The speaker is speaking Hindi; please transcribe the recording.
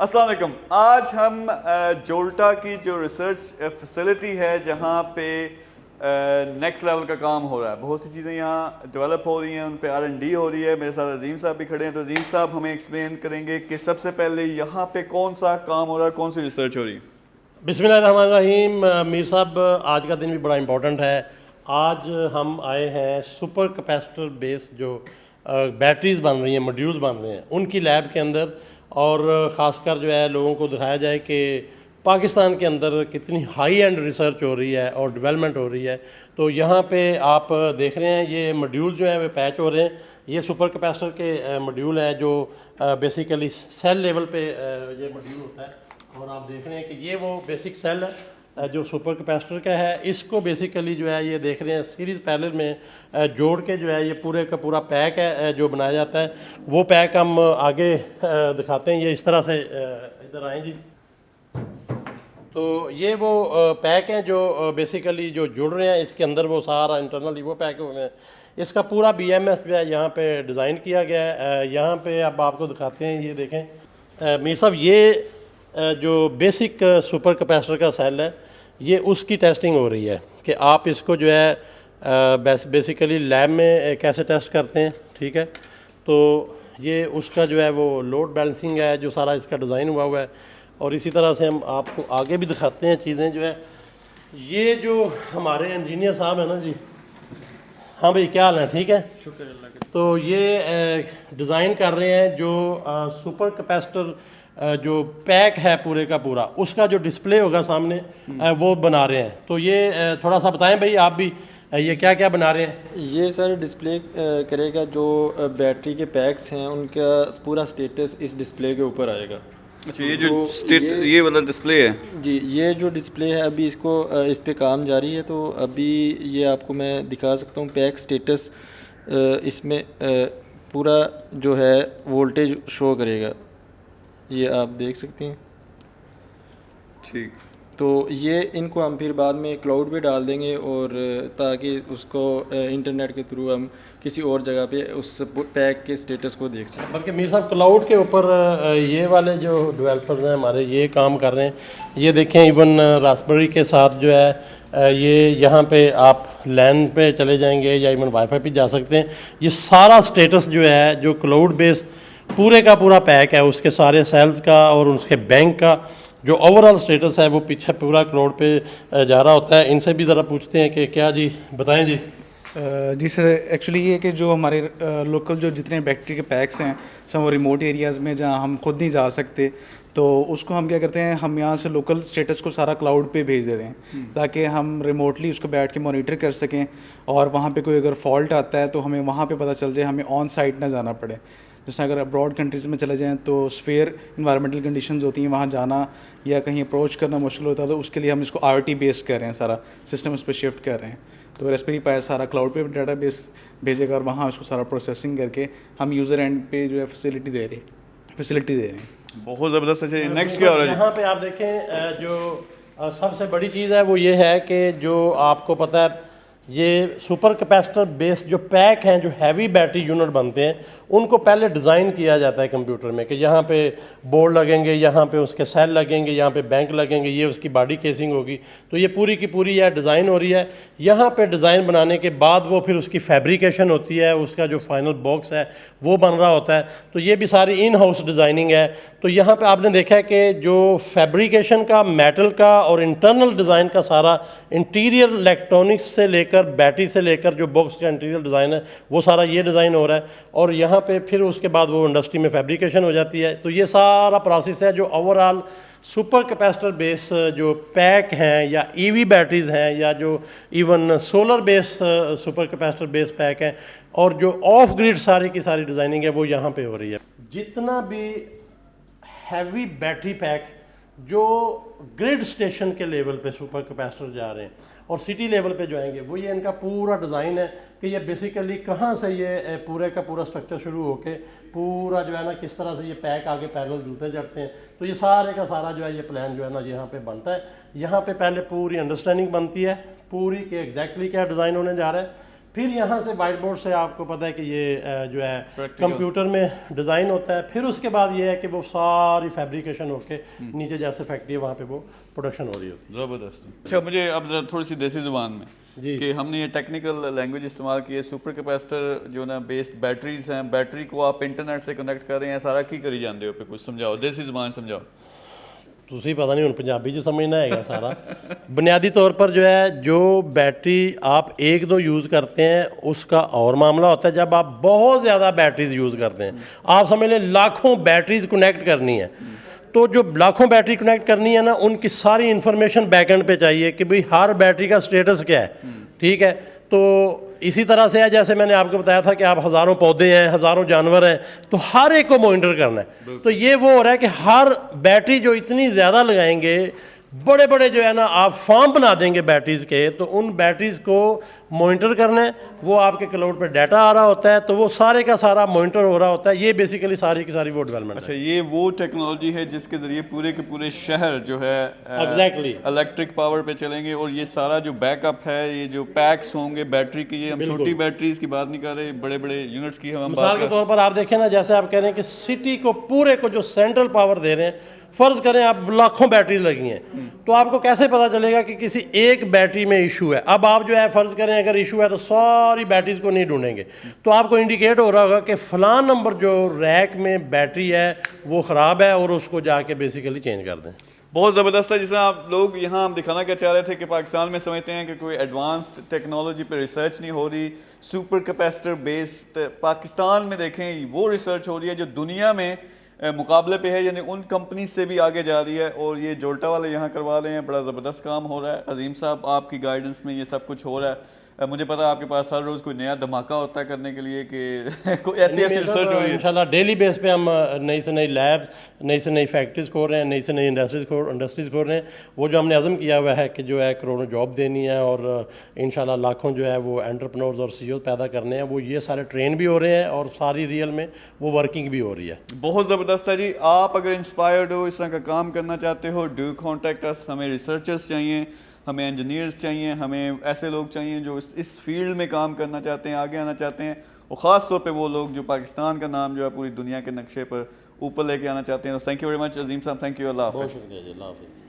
अस्सलाम वालेकुम। आज हम जोल्टा की जो रिसर्च फैसिलिटी है जहाँ पे नेक्स्ट लेवल का काम हो रहा है, बहुत सी चीज़ें यहाँ डेवलप हो रही हैं, उन पे R&D हो रही है। मेरे साथ अजीम साहब भी खड़े हैं, तो अजीम साहब हमें एक्सप्लेन करेंगे कि सबसे पहले यहाँ पे कौन सा काम हो रहा है, कौन सी रिसर्च हो रही है। बिस्मिल्लाहिर्रहमानिर्रहीम। मीर साहब, आज का दिन भी बड़ा इम्पोर्टेंट है। आज हम आए हैं सुपर कैपेसिटर बेस जो बैटरीज़ बन रही हैं, मॉड्यूल्स बन रहे हैं, उनकी लैब के अंदर। और ख़ासकर जो है लोगों को दिखाया जाए कि पाकिस्तान के अंदर कितनी हाई एंड रिसर्च हो रही है और डेवलपमेंट हो रही है। तो यहाँ पे आप देख रहे हैं ये मॉड्यूल जो हैं वे पैच हो रहे हैं। ये सुपर कैपेसिटर के मॉड्यूल हैं जो बेसिकली सेल लेवल पे ये मॉड्यूल होता है। और आप देख रहे हैं कि ये वो बेसिक सेल है जो सुपर कैपेसिटर का है। इसको बेसिकली जो है ये देख रहे हैं सीरीज़ पैरेलल में जोड़ के जो है ये पूरे का पूरा पैक है जो बनाया जाता है। वो पैक हम आगे दिखाते हैं। ये इस तरह से इधर आएँ जी। तो ये वो पैक हैं जो बेसिकली जो जुड़ रहे हैं इसके अंदर, वो सारा इंटरनली वो पैक हुए हैं। इसका पूरा BMS जो है यहाँ पे डिज़ाइन किया गया है। यहाँ पे अब आपको दिखाते हैं, ये देखें मीर साहब, ये जो बेसिक सुपर कैपेसिटर का सेल है ये उसकी टेस्टिंग हो रही है कि आप इसको जो है बेसिकली लैब में कैसे टेस्ट करते हैं। ठीक है, तो ये उसका जो है वो लोड बैलेंसिंग है जो सारा इसका डिज़ाइन हुआ है। और इसी तरह से हम आपको आगे भी दिखाते हैं चीज़ें जो है। ये जो हमारे इंजीनियर साहब हैं ना जी, हाँ भाई क्या हाल है, ठीक है, शुक्र अल्लाह का। तो ये डिज़ाइन कर रहे हैं जो सुपर कैपेसिटर जो पैक है पूरे का पूरा, उसका जो डिस्प्ले होगा सामने वो बना रहे हैं। तो ये थोड़ा सा बताएं भाई आप भी, ये क्या क्या बना रहे हैं। ये सर डिस्प्ले करेगा जो बैटरी के पैक्स हैं उनका पूरा स्टेटस इस डिस्प्ले के ऊपर आएगा। अच्छा, ये जो ये वाला डिस्प्ले है जी, ये जो डिस्प्ले है अभी इसको इस पे काम जारी है। तो अभी ये आपको मैं दिखा सकता हूँ पैक स्टेटस। इसमें पूरा जो है वोल्टेज शो करेगा, ये आप देख सकते हैं। ठीक, तो ये इनको हम फिर बाद में क्लाउड पे डाल देंगे और ताकि उसको इंटरनेट के थ्रू हम किसी और जगह पे उस पैक के स्टेटस को देख सकें। बल्कि मीर साहब क्लाउड के ऊपर ये वाले जो डेवलपर्स हैं हमारे ये काम कर रहे हैं। ये देखें, इवन रास्पबेरी के साथ जो है ये यहाँ पे आप लैन पे चले जाएंगे या इवन वाईफाई पे जा सकते हैं। ये सारा स्टेटस जो है जो क्लाउड बेस पूरे का पूरा पैक है, उसके सारे सेल्स का और उसके बैंक का जो ओवरऑल स्टेटस है वो पीछे पूरा क्लाउड पे जा रहा होता है। इनसे भी ज़रा पूछते हैं कि क्या जी, बताएं जी। जी सर, एक्चुअली ये कि जो हमारे लोकल जो जितने बैटरी के पैक्स हैं सब वो रिमोट एरियाज़ में जहाँ हम खुद नहीं जा सकते, तो उसको हम क्या करते हैं, हम यहाँ से लोकल स्टेटस को सारा क्लाउड पे भेज दे रहे हैं ताकि हम रिमोटली उसको बैठ के मॉनिटर कर सकें। और वहाँ पे कोई अगर फॉल्ट आता है तो हमें वहाँ पे पता चल जाए, हमें ऑन साइट ना जाना पड़े। जैसे अगर अब्रॉड कंट्रीज़ में चले जाएँ तो स्फेयर इन्वायरमेंटल कंडीशंस होती हैं, वहाँ जाना या कहीं अप्रोच करना मुश्किल होता है, तो उसके लिए हम इसको IoT बेस कर रहे हैं, सारा सिस्टम उस पर शिफ्ट कर रहे हैं। तो रेस्पबेरी पाई सारा क्लाउड पे डाटा बेस भेजेगा और वहाँ उसको सारा प्रोसेसिंग करके हम यूज़र एंड पे जो है फैसिलिटी दे रहे हैं। बहुत ज़बरदस्त है। नेक्स्ट क्या हो रहा है? यहाँ पे आप देखें जो सबसे बड़ी चीज़ है वो ये है कि जो आपको पता है ये सुपर कैपेसिटर बेस जो पैक हैं, जो हैवी बैटरी यूनिट बनते हैं, उनको पहले डिज़ाइन किया जाता है कंप्यूटर में कि यहाँ पे बोर्ड लगेंगे, यहाँ पे उसके सेल लगेंगे, यहाँ पे बैंक लगेंगे, ये उसकी बॉडी केसिंग होगी। तो ये पूरी की पूरी यह डिज़ाइन हो रही है। यहाँ पे डिज़ाइन बनाने के बाद वो फिर उसकी फैब्रिकेशन होती है, उसका जो फाइनल बॉक्स है वो बन रहा होता है। तो ये भी सारी इन हाउस डिज़ाइनिंग है। तो यहाँ पे आपने देखा है कि जो फैब्रिकेशन का, मेटल का और इंटरनल डिज़ाइन का सारा इंटीरियर इलेक्ट्रॉनिक्स से लेकर बैटरी से लेकर जो बॉक्स का इंटीरियर डिज़ाइन है वो सारा ये डिज़ाइन हो रहा है। और यहाँ पे फिर उसके बाद वो इंडस्ट्री में फैब्रिकेशन हो जाती है। तो ये सारा प्रोसेस है जो ओवरऑल सुपर कैपेसिटर बेस जो पैक हैं या EV बैटरीज़ हैं या जो even solar base super capacitor base pack हैं और जो ऑफ ग्रिड सारी की सारी डिज़ाइनिंग है वो यहाँ पे हो रही है। जितना भी हैवी बैटरी पैक जो ग्रिड स्टेशन के लेवल पे सुपर कैपेसिटर जा रहे हैं और सिटी लेवल पे जो आएंगे, वो ये इनका पूरा डिज़ाइन है कि ये बेसिकली कहाँ से ये पूरे का पूरा स्ट्रक्चर शुरू होके पूरा जो है ना किस तरह से ये पैक आगे पैरेलल जुड़ते जाते हैं। तो ये सारे का सारा जो है ये प्लान जो है ना यहाँ पे बनता है। यहाँ पे पहले पूरी अंडरस्टैंडिंग बनती है पूरी कि एग्जैक्टली क्या डिज़ाइन होने जा रहा है। फिर यहाँ से वाइट बोर्ड से आपको पता है कि ये जो है कंप्यूटर में डिज़ाइन होता है, फिर उसके बाद ये है कि वो सारी फैब्रिकेशन होके नीचे जैसे फैक्ट्री है वहाँ पे वो प्रोडक्शन हो रही होती है। ज़बरदस्त। अच्छा, मुझे अब जरा थोड़ी सी देसी ज़ुबान में जी। कि हमने ये टेक्निकल लैंग्वेज इस्तेमाल की है, सुपर कैपेसिटर जो ना बेस्ड बैटरीज हैं, बैटरी को आप इंटरनेट से कनेक्ट कर रहे हैं, सारा की करी जाते हो पे कुछ समझाओ, देसी ज़ुबान समझाओ। ਤੁਸੀਂ पता नहीं हूँ पंजाबी जो समझना है सारा बुनियादी तौर पर जो है, जो बैटरी आप एक दो यूज़ करते हैं उसका और मामला होता है। जब आप बहुत ज़्यादा बैटरीज यूज़ करते हैं, आप समझ लें लाखों बैटरीज कनेक्ट करनी है, तो जो लाखों बैटरी कनेक्ट करनी है ना, उनकी सारी इन्फॉर्मेशन बैकएंड पे चाहिए कि भाई हर बैटरी का स्टेटस क्या है। ठीक है, तो इसी तरह से है जैसे मैंने आपको बताया था कि आप हज़ारों पौधे हैं, हज़ारों जानवर हैं, तो हर एक को मॉनिटर करना है। तो ये वो हो रहा है कि हर बैटरी जो इतनी ज़्यादा लगाएंगे, बड़े बड़े जो है ना आप फार्म बना देंगे बैटरीज़ के, तो उन बैटरीज़ को मॉनिटर करना है, वो आपके क्लाउड पर डाटा आ रहा होता है, तो वो सारे का सारा मॉनिटर हो रहा होता है। ये बेसिकली सारी की सारी वो डेवलपमेंट अच्छा, ये वो टेक्नोलॉजी है जिसके ज़रिए पूरे के पूरे शहर जो है Exactly. इलेक्ट्रिक पावर पे चलेंगे, और ये सारा जो बैकअप है, ये जो पैक्स होंगे बैटरी के, ये हम छोटी बैटरीज की बात नहीं कर रहे, बड़े बड़े यूनिट्स की हम मिसाल के तौर पर आप देखें ना, जैसे आप कह रहे हैं कि सिटी को पूरे को जो सेंट्रल पावर दे रहे हैं, फ़र्ज़ करें आप लाखों बैटरी लगी हैं, तो आपको कैसे पता चलेगा कि किसी एक बैटरी में इशू है। अब आप जो है फ़र्ज़ करें अगर इशू है तो सारी बैटरीज को नहीं ढूंढेंगे, तो आपको इंडिकेट हो रहा होगा कि फ़लाँ नंबर जो रैक में बैटरी है वो ख़राब है, और उसको जाके बेसिकली चेंज कर दें। बहुत ज़बरदस्त है। जिस तरह आप लोग यहाँ हम दिखाना क्या चाह रहे थे कि पाकिस्तान में समझते हैं कि कोई एडवांस्ड टेक्नोलॉजी पे रिसर्च नहीं हो रही, सुपर कैपेसिटर बेस्ड पाकिस्तान में देखें वो रिसर्च हो रही है जो दुनिया में मुकाबले पे है, यानी उन कंपनी से भी आगे जा रही है, और ये जोल्टा वाले यहाँ करवा रहे हैं। बड़ा ज़बरदस्त काम हो रहा है। अजीम साहब, आपकी गाइडेंस में ये सब कुछ हो रहा है। मुझे पता है आपके पास हर रोज़ कोई नया धमाका होता है करने के लिए कि कोई ऐसी रिसर्च हो रही है। इंशाल्लाह डेली बेस पे हम नई से नई लैब्स, नई से नई फैक्ट्रीज खोल रहे हैं, नई से नई इंडस्ट्रीज खोल रहे हैं। वो जो हमने अज़म किया हुआ है कि जो है करोड़ों जॉब देनी है, और इंशाल्लाह लाखों जो है वो एंटरप्रेन्योर्स और सीईओ पैदा करने हैं, वो ये सारे ट्रेन भी हो रहे हैं और सारी रियल में वो वर्किंग भी हो रही है। बहुत ज़बरदस्त है जी। आप अगर इंस्पायर्ड हो, इस तरह का काम करना चाहते हो, डू कॉन्टैक्ट अस। हमें रिसर्चर्स चाहिए, हमें इंजीनियर्स चाहिए, हमें ऐसे लोग चाहिए जो इस फील्ड में काम करना चाहते हैं, आगे आना चाहते हैं, और ख़ास तौर पे वो लोग जो पाकिस्तान का नाम जो है पूरी दुनिया के नक्शे पर ऊपर लेके आना चाहते हैं। तो थैंक यू वेरी मच अजीम साहब, थैंक यू, अल्लाह हाफ़िज़। बहुत शुक्रिया जी, अल्लाह हाफ़िज़।